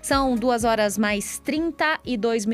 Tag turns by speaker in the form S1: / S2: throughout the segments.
S1: São 2h mais 32,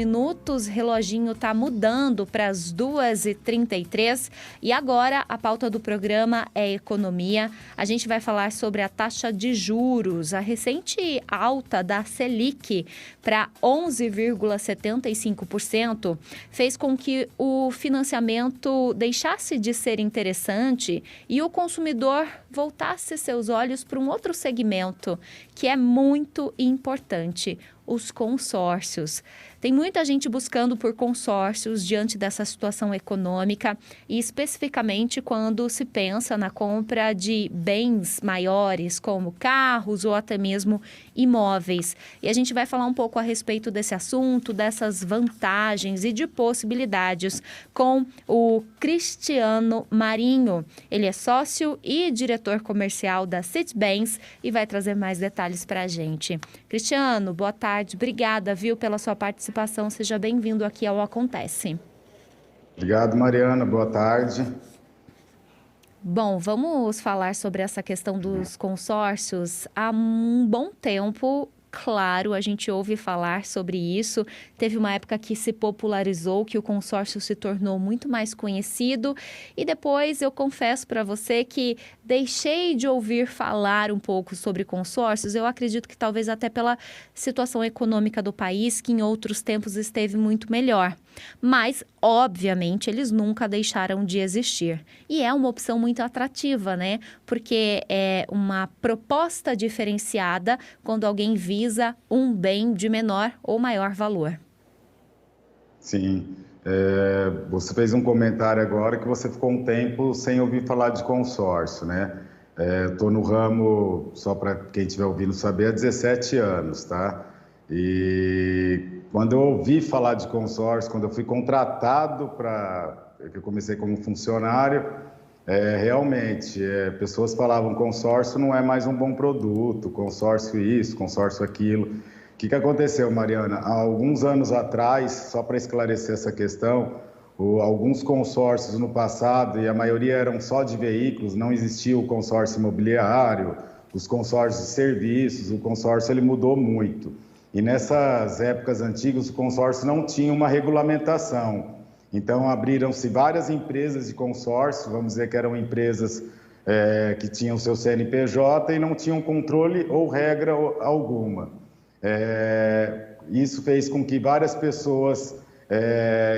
S1: reloginho está mudando para as 2h33 e agora a pauta do programa é economia. A gente vai falar sobre a taxa de juros, a recente alta da Selic para 11,75% fez com que o financiamento deixasse de ser interessante e o consumidor voltasse seus olhos para um outro segmento que é muito importante, os consórcios. Tem muita gente buscando por consórcios diante dessa situação econômica e especificamente quando se pensa na compra de bens maiores, como carros ou até mesmo imóveis. E a gente vai falar um pouco a respeito desse assunto, dessas vantagens e de possibilidades com o Cristiano Marinho. Ele é sócio e diretor comercial da Citibens e vai trazer mais detalhes para a gente. Cristiano, boa tarde. Obrigada, viu, pela sua participação. Seja bem-vindo aqui ao Acontece.
S2: Obrigado, Mariana. Boa tarde.
S1: Bom, vamos falar sobre essa questão dos consórcios. Há um bom tempo, claro, a gente ouve falar sobre isso. Teve uma época que se popularizou, que o consórcio se tornou muito mais conhecido. E depois eu confesso para você que deixei de ouvir falar um pouco sobre consórcios. Eu acredito que talvez até pela situação econômica do país, que em outros tempos esteve muito melhor. Mas, obviamente, eles nunca deixaram de existir. E é uma opção muito atrativa, né? Porque é uma proposta diferenciada quando alguém visa um bem de menor ou maior valor.
S2: Sim. Você fez um comentário agora que você ficou um tempo sem ouvir falar de consórcio, né? Estou no ramo, só para quem estiver ouvindo saber, há 17 anos, tá? E quando eu ouvi falar de consórcio, quando eu fui contratado eu comecei como funcionário, realmente, pessoas falavam consórcio não é mais um bom produto, consórcio isso, consórcio aquilo. O que aconteceu, Mariana? Há alguns anos atrás, só para esclarecer essa questão, alguns consórcios no passado, e a maioria eram só de veículos, não existia o consórcio imobiliário, os consórcios de serviços, o consórcio ele mudou muito. E nessas épocas antigas, o consórcio não tinha uma regulamentação. Então, abriram-se várias empresas de consórcio, vamos dizer que eram empresas que tinham seu CNPJ e não tinham controle ou regra alguma. Isso fez com que várias pessoas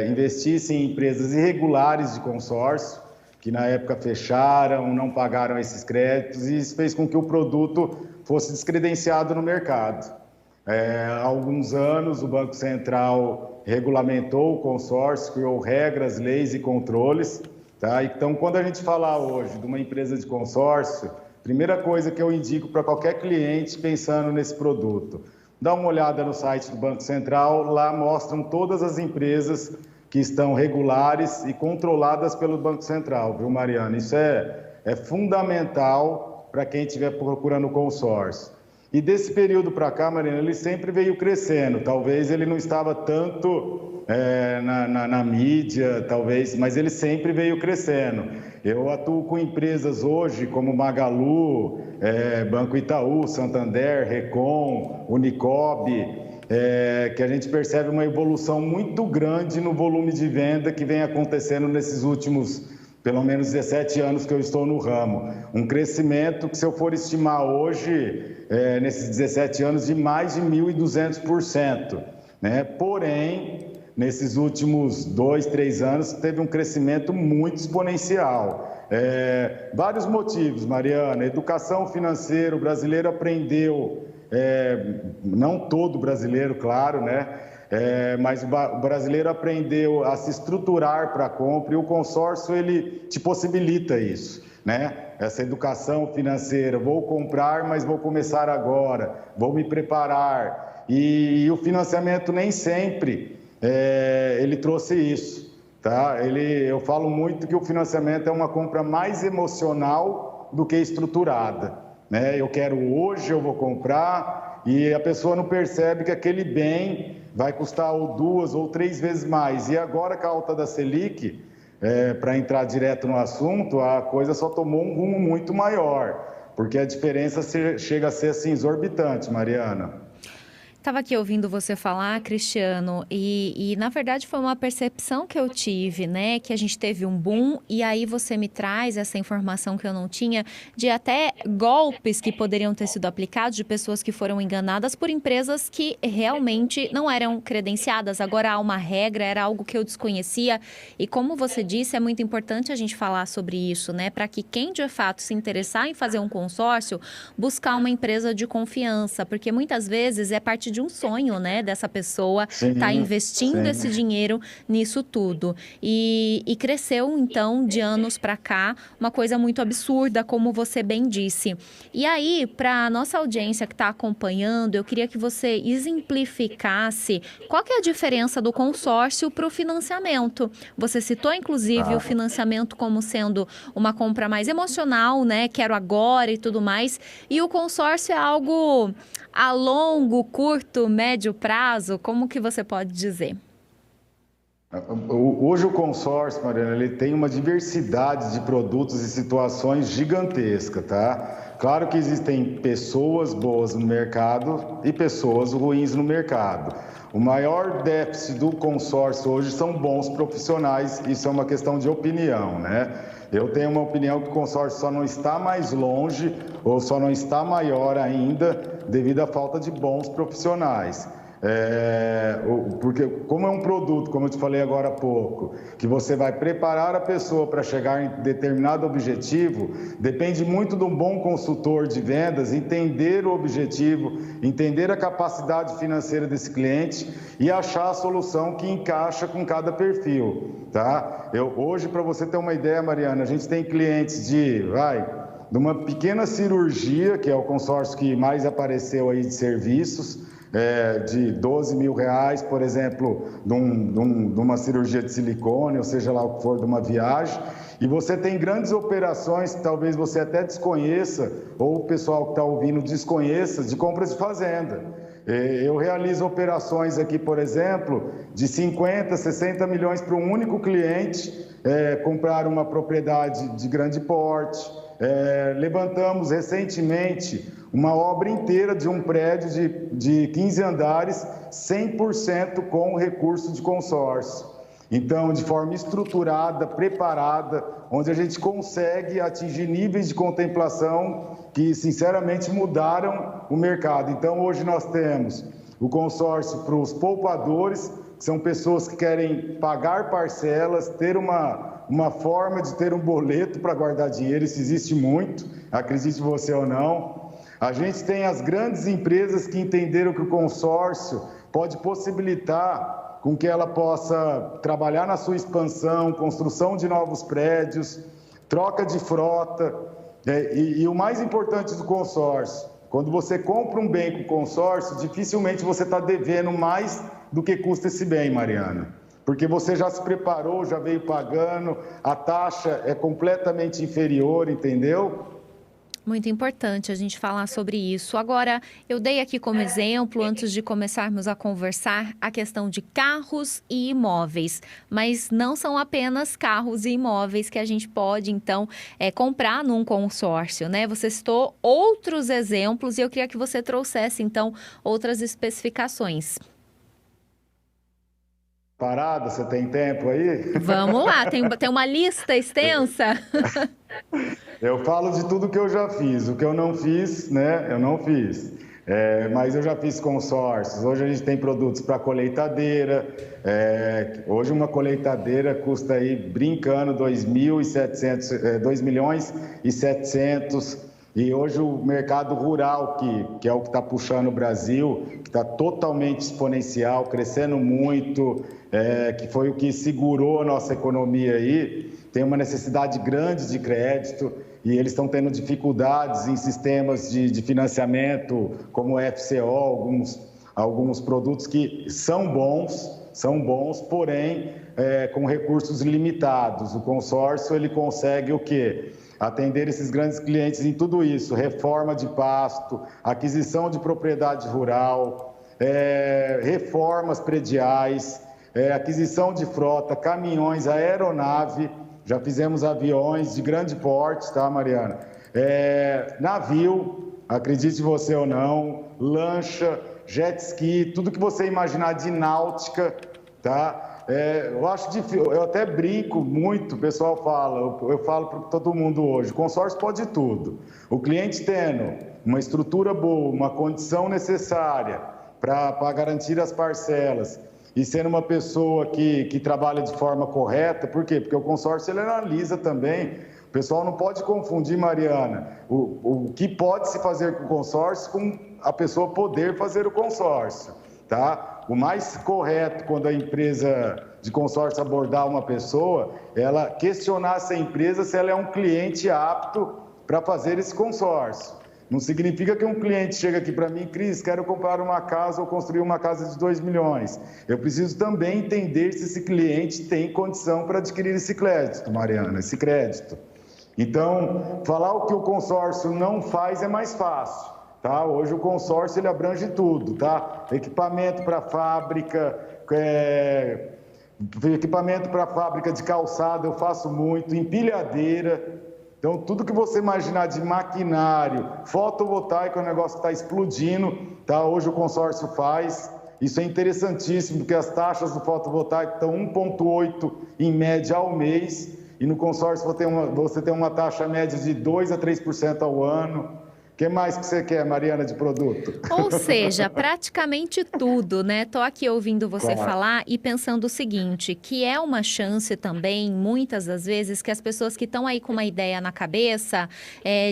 S2: investissem em empresas irregulares de consórcio, que na época fecharam, não pagaram esses créditos, e isso fez com que o produto fosse descredenciado no mercado. Há alguns anos, o Banco Central regulamentou o consórcio, criou regras, leis e controles. Tá? Então, quando a gente falar hoje de uma empresa de consórcio, primeira coisa que eu indico para qualquer cliente pensando nesse produto, dá uma olhada no site do Banco Central, lá mostram todas as empresas que estão regulares e controladas pelo Banco Central, viu, Mariana? Isso é fundamental para quem estiver procurando consórcio. E desse período para cá, Mariana, ele sempre veio crescendo. Talvez ele não estava tanto na mídia, talvez, mas ele sempre veio crescendo. Eu atuo com empresas hoje como Magalu, Banco Itaú, Santander, Recon, Unicob, que a gente percebe uma evolução muito grande no volume de venda que vem acontecendo nesses últimos pelo menos 17 anos que eu estou no ramo. Um crescimento que, se eu for estimar hoje, nesses 17 anos, de mais de 1.200%. Né? Porém, nesses últimos 2, 3 anos, teve um crescimento muito exponencial. Vários motivos, Mariana. Educação financeira, o brasileiro aprendeu, não todo brasileiro, claro, né? Mas o brasileiro aprendeu a se estruturar para a compra e o consórcio ele te possibilita isso, né? Essa educação financeira, vou comprar, mas vou começar agora, vou me preparar. E o financiamento nem sempre ele trouxe isso, tá? Eu falo muito que o financiamento é uma compra mais emocional do que estruturada, né? Eu quero hoje, eu vou comprar, e a pessoa não percebe que aquele bem vai custar ou 2 ou 3 vezes mais. E agora, com a alta da Selic, para entrar direto no assunto, a coisa só tomou um rumo muito maior, porque a diferença chega a ser assim, exorbitante, Mariana.
S1: Estava aqui ouvindo você falar, Cristiano, e na verdade foi uma percepção que eu tive, né? Que a gente teve um boom e aí você me traz essa informação que eu não tinha de até golpes que poderiam ter sido aplicados de pessoas que foram enganadas por empresas que realmente não eram credenciadas. Agora há uma regra, era algo que eu desconhecia e como você disse, é muito importante a gente falar sobre isso, né? Para que quem de fato se interessar em fazer um consórcio, buscar uma empresa de confiança, porque muitas vezes é parte de um sonho, né, dessa pessoa estar investindo esse dinheiro nisso tudo. E cresceu, então, de anos para cá, uma coisa muito absurda, como você bem disse. E aí, para a nossa audiência que está acompanhando, eu queria que você exemplificasse qual que é a diferença do consórcio para o financiamento. Você citou, inclusive, o financiamento como sendo uma compra mais emocional, né, quero agora e tudo mais, e o consórcio é algo a longo, curto, médio prazo? Como que você pode dizer?
S2: Hoje o consórcio, Mariana, ele tem uma diversidade de produtos e situações gigantesca, tá? Claro que existem pessoas boas no mercado e pessoas ruins no mercado. O maior déficit do consórcio hoje são bons profissionais, isso é uma questão de opinião, né? Eu tenho uma opinião que o consórcio só não está mais longe ou só não está maior ainda devido à falta de bons profissionais. Porque como é um produto, como eu te falei agora há pouco, que você vai preparar a pessoa para chegar em determinado objetivo, depende muito de um bom consultor de vendas, entender o objetivo, entender a capacidade financeira desse cliente e achar a solução que encaixa com cada perfil, tá? Hoje, para você ter uma ideia, Mariana, a gente tem clientes de uma pequena cirurgia, que é o consórcio que mais apareceu aí de serviços, de 12 mil reais, por exemplo, de uma cirurgia de silicone, ou seja lá o que for, de uma viagem. E você tem grandes operações que talvez você até desconheça, ou o pessoal que está ouvindo desconheça, de compras de fazenda. Eu realizo operações aqui, por exemplo, de 50, 60 milhões para um único cliente, comprar uma propriedade de grande porte. Levantamos recentemente uma obra inteira de um prédio de 15 andares, 100% com recurso de consórcio. Então, de forma estruturada, preparada, onde a gente consegue atingir níveis de contemplação que, sinceramente, mudaram o mercado. Então, hoje nós temos o consórcio para os poupadores, que são pessoas que querem pagar parcelas, ter uma forma de ter um boleto para guardar dinheiro, isso existe muito, acredite você ou não. A gente tem as grandes empresas que entenderam que o consórcio pode possibilitar com que ela possa trabalhar na sua expansão, construção de novos prédios, troca de frota, e o mais importante do consórcio, quando você compra um bem com consórcio, dificilmente você está devendo mais do que custa esse bem, Mariana. Porque você já se preparou, já veio pagando, a taxa é completamente inferior, entendeu?
S1: Muito importante a gente falar sobre isso. Agora, eu dei aqui como exemplo, antes de começarmos a conversar, a questão de carros e imóveis. Mas não são apenas carros e imóveis que a gente pode, então, comprar num consórcio, né? Você citou outros exemplos e eu queria que você trouxesse, então, outras especificações.
S2: Parada, você tem tempo aí?
S1: Vamos lá, tem uma lista extensa.
S2: Eu falo de tudo que eu já fiz. O que eu não fiz, né? Eu não fiz. Mas eu já fiz consórcios. Hoje a gente tem produtos para colheitadeira. Hoje uma colheitadeira custa aí, brincando, 2 milhões e 700. E hoje o mercado rural, que é o que está puxando o Brasil, que está totalmente exponencial, crescendo muito, que foi o que segurou a nossa economia aí, tem uma necessidade grande de crédito e eles estão tendo dificuldades em sistemas de financiamento, como o FCO, alguns produtos que são bons, porém com recursos limitados. O consórcio ele consegue o quê? Atender esses grandes clientes em tudo isso, reforma de pasto, aquisição de propriedade rural, reformas prediais, aquisição de frota, caminhões, aeronave, já fizemos aviões de grande porte, tá, Mariana? Navio, acredite você ou não, lancha, jet ski, tudo que você imaginar de náutica, tá? Eu acho difícil, eu até brinco muito, o pessoal fala, eu falo para todo mundo hoje, o consórcio pode tudo. O cliente tendo uma estrutura boa, uma condição necessária para garantir as parcelas e sendo uma pessoa que trabalha de forma correta, por quê? Porque o consórcio ele analisa também. O pessoal não pode confundir, Mariana, o que pode se fazer com o consórcio com a pessoa poder fazer o consórcio, tá? O mais correto quando a empresa de consórcio abordar uma pessoa, ela questionar essa empresa se ela é um cliente apto para fazer esse consórcio. Não significa que um cliente chega aqui para mim, Cris, quero comprar uma casa ou construir uma casa de 2 milhões. Eu preciso também entender se esse cliente tem condição para adquirir esse crédito, Mariana, esse crédito. Então, falar o que o consórcio não faz é mais fácil. Tá? Hoje o consórcio ele abrange tudo, tá? Equipamento para fábrica, equipamento para fábrica de calçado eu faço muito, empilhadeira. Então, tudo que você imaginar de maquinário, fotovoltaico, é um negócio que está explodindo, tá? Hoje o consórcio faz. Isso é interessantíssimo, porque as taxas do fotovoltaico estão 1,8 em média ao mês, e no consórcio você tem uma taxa média de 2 a 3% ao ano. O que mais que você quer, Mariana, de produto?
S1: Ou seja, praticamente tudo, né? Tô aqui ouvindo você falar e pensando o seguinte, que é uma chance também, muitas das vezes, que as pessoas que estão aí com uma ideia na cabeça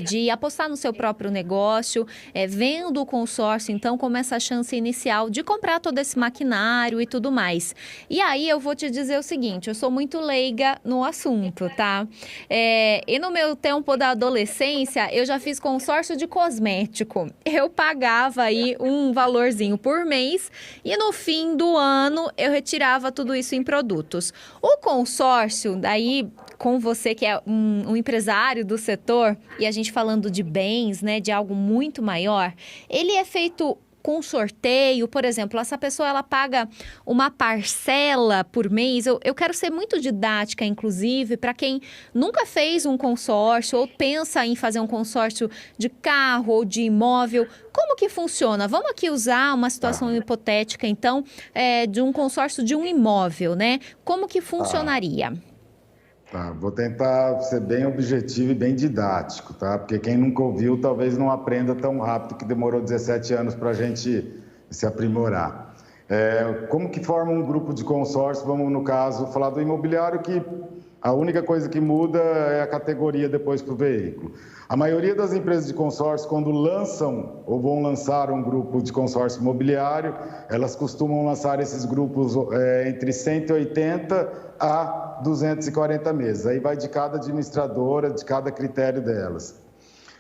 S1: de apostar no seu próprio negócio, vendo o consórcio, então, como essa chance inicial de comprar todo esse maquinário e tudo mais. E aí, eu vou te dizer o seguinte, eu sou muito leiga no assunto, tá? E no meu tempo da adolescência, eu já fiz consórcio de cosmético. Eu pagava aí um valorzinho por mês e no fim do ano eu retirava tudo isso em produtos. O consórcio, daí com você que é um empresário do setor e a gente falando de bens, né, de algo muito maior, ele é feito com sorteio, por exemplo, essa pessoa ela paga uma parcela por mês. Eu quero ser muito didática, inclusive, para quem nunca fez um consórcio ou pensa em fazer um consórcio de carro ou de imóvel. Como que funciona? Vamos aqui usar uma situação hipotética, então, de um consórcio de um imóvel, né? Como que funcionaria?
S2: Vou tentar ser bem objetivo e bem didático, tá? Porque quem nunca ouviu talvez não aprenda tão rápido, que demorou 17 anos para a gente se aprimorar. Como que forma um grupo de consórcio? Vamos, no caso, falar do imobiliário, que a única coisa que muda é a categoria depois para o veículo. A maioria das empresas de consórcio, quando lançam ou vão lançar um grupo de consórcio imobiliário, elas costumam lançar esses grupos entre 180 a 240 meses. Aí vai de cada administradora, de cada critério delas.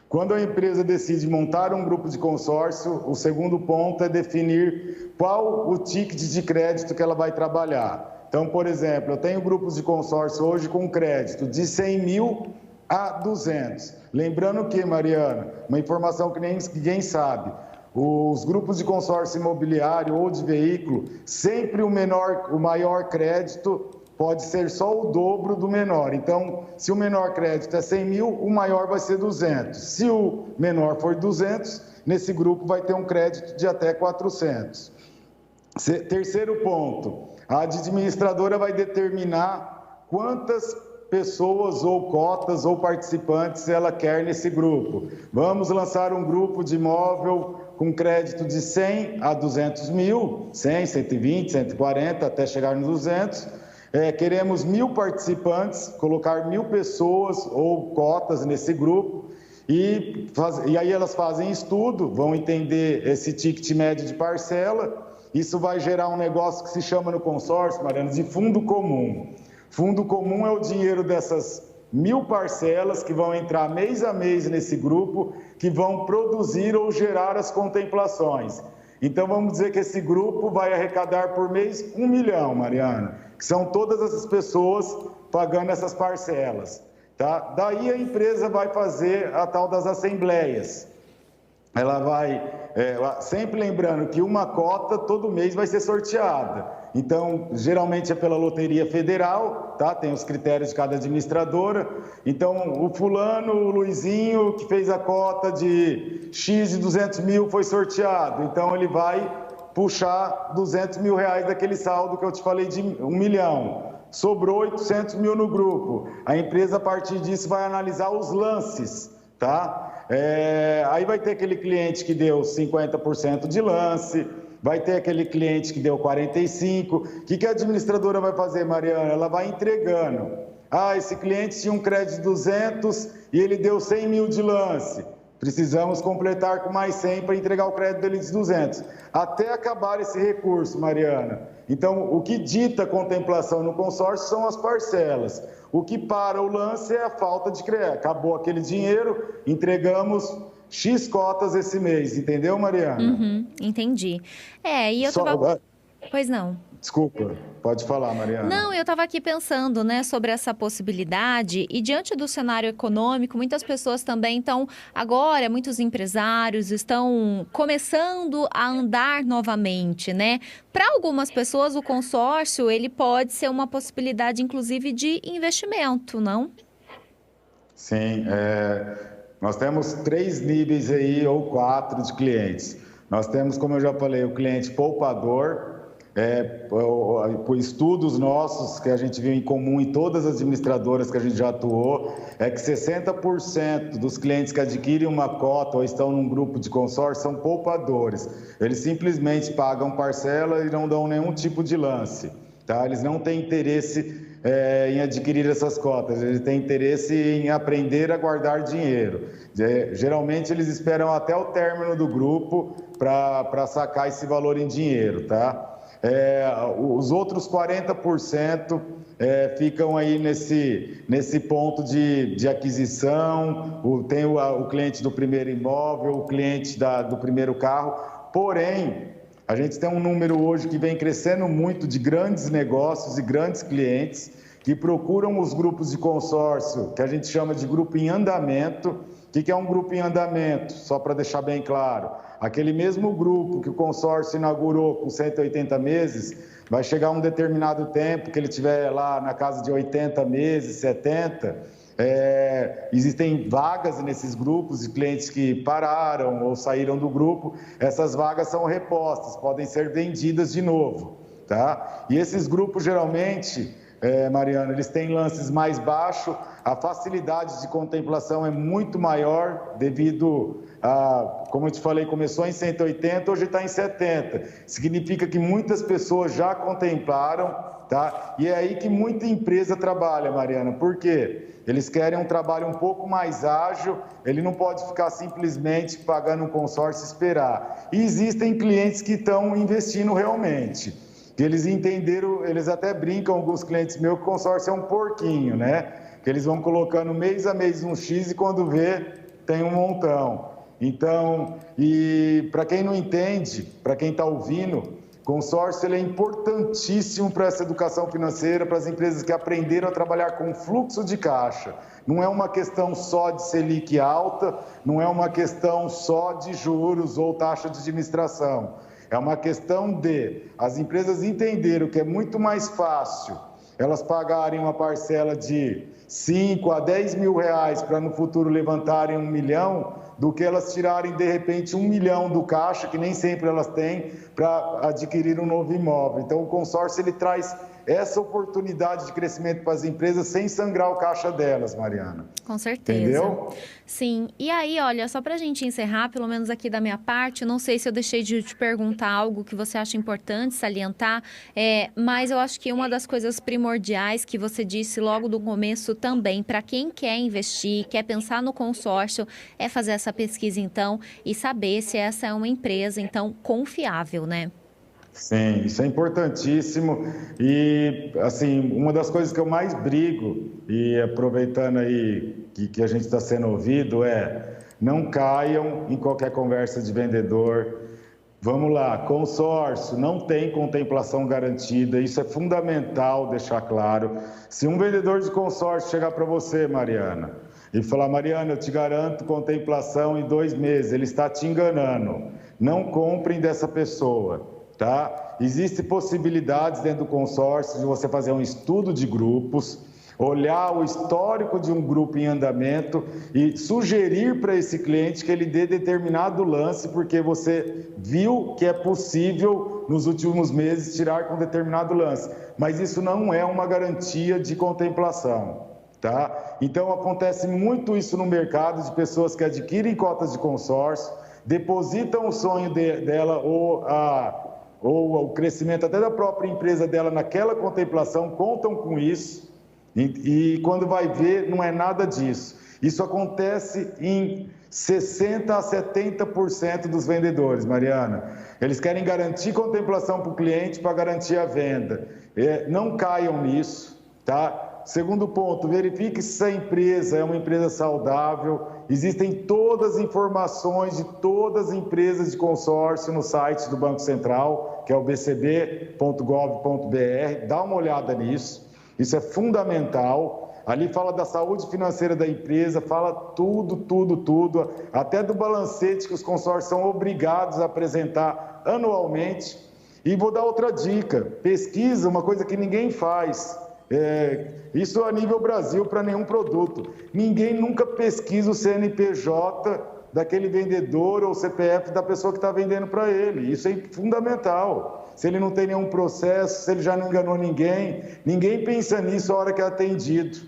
S2: Quando a empresa decide montar um grupo de consórcio, o segundo ponto é definir qual o ticket de crédito que ela vai trabalhar. Então, por exemplo, eu tenho grupos de consórcio hoje com crédito de 100 mil a 200. Lembrando que, Mariana, uma informação que ninguém sabe, os grupos de consórcio imobiliário ou de veículo, sempre o maior crédito pode ser só o dobro do menor. Então, se o menor crédito é 100 mil, o maior vai ser 200. Se o menor for 200, nesse grupo vai ter um crédito de até 400. Terceiro ponto, a administradora vai determinar quantas pessoas ou cotas ou participantes ela quer nesse grupo. Vamos lançar um grupo de imóvel com crédito de 100 a 200 mil, 100, 120, 140, até chegar nos 200. Queremos 1.000 participantes, colocar 1.000 pessoas ou cotas nesse grupo e aí elas fazem estudo, vão entender esse ticket médio de parcela. Isso vai gerar um negócio que se chama no consórcio, Mariana, de fundo comum. Fundo comum é o dinheiro dessas 1.000 parcelas que vão entrar mês a mês nesse grupo, que vão produzir ou gerar as contemplações. Então, vamos dizer que esse grupo vai arrecadar por mês 1 milhão, Mariana, que são todas essas pessoas pagando essas parcelas. Tá? Daí a empresa vai fazer a tal das assembleias. Ela vai, sempre lembrando que uma cota todo mês vai ser sorteada. Então, geralmente é pela Loteria Federal, tá? Tem os critérios de cada administradora. Então, o fulano, o Luizinho, que fez a cota de X de 200 mil, foi sorteado. Então, ele vai puxar 200 mil reais daquele saldo que eu te falei de 1 milhão. Sobrou 800 mil no grupo. A empresa, a partir disso, vai analisar os lances, tá? Aí vai ter aquele cliente que deu 50% de lance, vai ter aquele cliente que deu 45%. O que a administradora vai fazer, Mariana? Ela vai entregando. Esse cliente tinha um crédito de 200 e ele deu 100 mil de lance. Precisamos completar com mais 100 para entregar o crédito dele de 200. Até acabar esse recurso, Mariana. Então, o que dita a contemplação no consórcio são as parcelas. O que para o lance é a falta de crédito. Acabou aquele dinheiro, entregamos X cotas esse mês. Entendeu, Mariana?
S1: Entendi. E eu tava... Pois não.
S2: Desculpa, pode falar, Mariana.
S1: Não, eu estava aqui pensando, né, sobre essa possibilidade e diante do cenário econômico, muitas pessoas também estão, agora, muitos empresários estão começando a andar novamente, né? Para algumas pessoas, o consórcio, ele pode ser uma possibilidade, inclusive, de investimento, não?
S2: Sim, nós temos 3 níveis aí, ou 4 de clientes. Nós temos, como eu já falei, o cliente poupador. Por estudos nossos que a gente viu em comum em todas as administradoras que a gente já atuou, é que 60% dos clientes que adquirem uma cota ou estão num grupo de consórcio são poupadores. Eles simplesmente pagam parcela e não dão nenhum tipo de lance, tá? Eles não têm interesse em adquirir essas cotas, eles têm interesse em aprender a guardar dinheiro. Geralmente eles esperam até o término do grupo para sacar esse valor em dinheiro, tá? Os outros 40% ficam aí nesse ponto de aquisição, tem o cliente do primeiro imóvel, o cliente do primeiro carro, porém, a gente tem um número hoje que vem crescendo muito de grandes negócios e grandes clientes que procuram os grupos de consórcio, que a gente chama de grupo em andamento. O que é um grupo em andamento? Só para deixar bem claro. Aquele mesmo grupo que o consórcio inaugurou com 180 meses, vai chegar um determinado tempo que ele estiver lá na casa de 80 meses, 70, existem vagas nesses grupos de clientes que pararam ou saíram do grupo, essas vagas são repostas, podem ser vendidas de novo, tá? E esses grupos geralmente, Mariana, eles têm lances mais baixos, a facilidade de contemplação é muito maior devido a, como eu te falei, começou em 180, hoje está em 70. Significa que muitas pessoas já contemplaram, tá? E é aí que muita empresa trabalha, Mariana. Por quê? Eles querem um trabalho um pouco mais ágil, ele não pode ficar simplesmente pagando um consórcio e esperar. E existem clientes que estão investindo realmente. Que eles entenderam, eles até brincam, alguns clientes meus, que o consórcio é um porquinho, né? Que eles vão colocando mês a mês um X e quando vê, tem um montão. Então, e para quem não entende, para quem está ouvindo, consórcio ele é importantíssimo para essa educação financeira, para as empresas que aprenderam a trabalhar com fluxo de caixa. Não é uma questão só de Selic alta, não é uma questão só de juros ou taxa de administração. É uma questão de as empresas entenderam que é muito mais fácil elas pagarem uma parcela de 5 a 10 mil reais para no futuro levantarem 1 milhão, do que elas tirarem de repente 1 milhão do caixa, que nem sempre elas têm, para adquirir um novo imóvel. Então o consórcio ele traz essa oportunidade de crescimento para as empresas sem sangrar o caixa delas, Mariana.
S1: Com certeza.
S2: Entendeu?
S1: Sim. E aí, olha, só para a gente encerrar, pelo menos aqui da minha parte, não sei se eu deixei de te perguntar algo que você acha importante salientar, mas eu acho que uma das coisas primordiais que você disse logo do começo também, para quem quer investir, quer pensar no consórcio, é fazer essa pesquisa, então, e saber se essa é uma empresa, então, confiável, né?
S2: Sim, isso é importantíssimo e, assim, uma das coisas que eu mais brigo, e aproveitando aí que a gente está sendo ouvido, não caiam em qualquer conversa de vendedor. Vamos lá, consórcio não tem contemplação garantida, isso é fundamental deixar claro. Se um vendedor de consórcio chegar para você, Mariana, e falar, Mariana, eu te garanto contemplação em 2 meses, ele está te enganando, não comprem dessa pessoa. Tá? Existem possibilidades dentro do consórcio de você fazer um estudo de grupos. olhar o histórico de um grupo em andamento e sugerir para esse cliente que ele dê determinado lance, porque você viu que é possível nos últimos meses tirar com determinado lance, mas isso não é uma garantia de contemplação, tá? Então acontece muito isso no mercado, de pessoas que adquirem cotas de consórcio, depositam o sonho dela ou o crescimento até da própria empresa dela naquela contemplação, contam com isso, e quando vai ver, não é nada disso. Isso acontece em 60% a 70% dos vendedores, Mariana. Eles querem garantir contemplação para o cliente para garantir a venda. Não caiam nisso, tá? Segundo ponto, verifique se essa empresa é uma empresa saudável. Existem todas as informações de todas as empresas de consórcio no site do Banco Central, que é o bcb.gov.br. Dá uma olhada nisso. Isso é fundamental. Ali fala da saúde financeira da empresa, fala tudo, até do balancete que os consórcios são obrigados a apresentar anualmente. E vou dar outra dica: pesquisa, uma coisa que ninguém faz. Isso a nível Brasil para nenhum produto. Ninguém nunca pesquisa o CNPJ daquele vendedor ou o CPF da pessoa que está vendendo para ele. Isso é fundamental. Se ele não tem nenhum processo, se ele já não enganou ninguém, ninguém pensa nisso a hora que é atendido,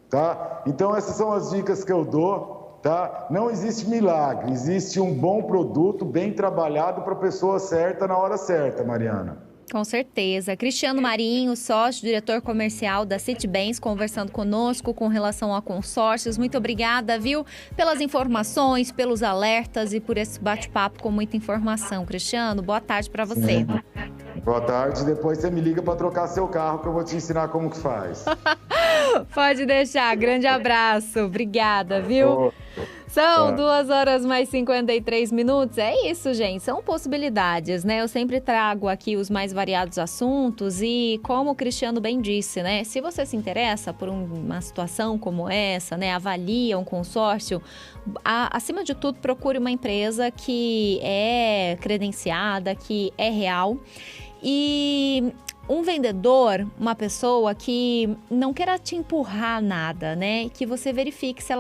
S2: tá? Então essas são as dicas que eu dou, tá? Não existe milagre, existe um bom produto bem trabalhado para a pessoa certa na hora certa, Mariana.
S1: Com certeza. Cristiano Marinho, sócio, diretor comercial da Citibens, conversando conosco com relação a consórcios. Muito obrigada, viu, pelas informações, pelos alertas e por esse bate-papo com muita informação. Cristiano, boa tarde para você.
S2: Sim. Boa tarde. Depois você me liga para trocar seu carro, que eu vou te ensinar como que faz.
S1: Pode deixar. Grande abraço. Obrigada, viu? São 2h mais 53 minutos. É isso, gente. São possibilidades, né? Eu sempre trago aqui os mais variados assuntos e, como o Cristiano bem disse, né? Se você se interessa por uma situação como essa, né? Avalia um consórcio, acima de tudo, procure uma empresa que é credenciada, que é real. E um vendedor, uma pessoa que não queira te empurrar nada, né? Que você verifique se ela